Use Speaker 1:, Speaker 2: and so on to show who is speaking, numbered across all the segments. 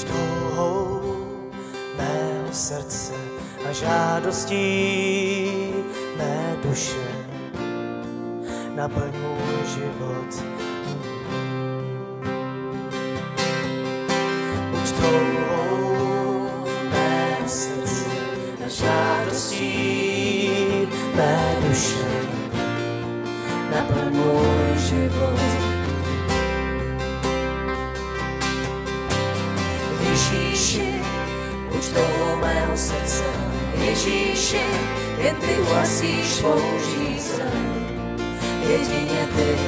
Speaker 1: buď touhou mého srdce a žádostí mé duše, naplň můj život. Buď touhou mého srdce a žádostí mé duše, naplň můj život. Ježíši, buď touhou mého srdce, Ježíši, jen ty uhasíš mou žízeň, jedině ty.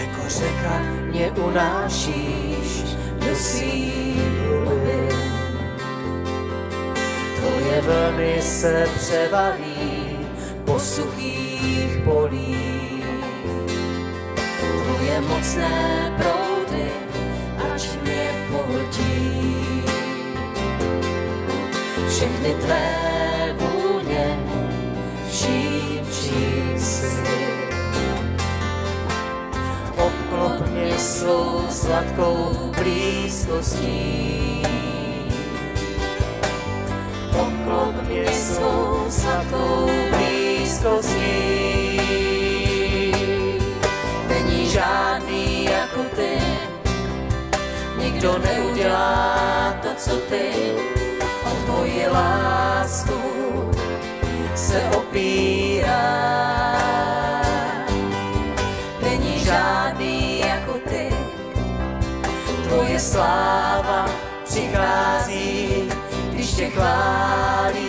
Speaker 1: Jako řeka mě unášíš do svých hlubin, tvoje vlny se převalí po suchých polích, tvoje mocné proudy ač mě pohltí. Všechny tvé vůně vším si. Obklop mě svou sladkou blízkostí. Obklop mě svou sladkou blízkostí. Není žádný jako ty, nikdo neudělá to, co ty. O tvoji lásku se opírá. Není žádný jako ty, tvoje sláva přichází, když tě chválím.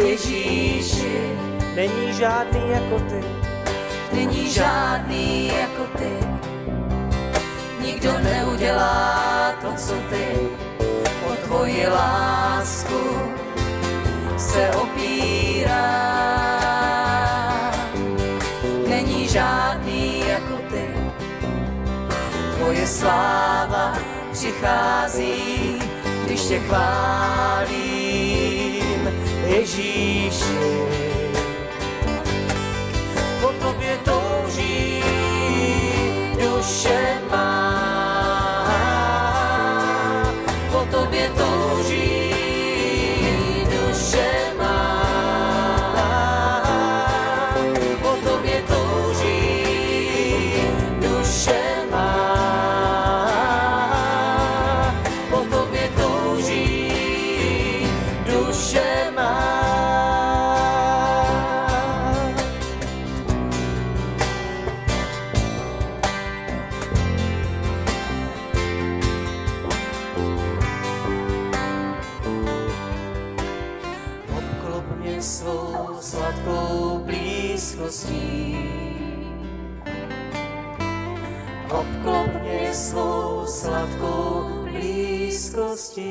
Speaker 1: Ježíši, není žádný jako ty, není žádný jako ty, nikdo neudělá to, co ty. O tvoji lásku se opírá. Není žádný jako ty, tvoje sláva přichází, když tě chválím. Ježíši, po tobě touží duše má. Po tobě touží duše má. Po tobě touží duše má. Po tobě touží duše má. Svou sladkou blízkostí. Obklop mě svou sladkou blízkostí.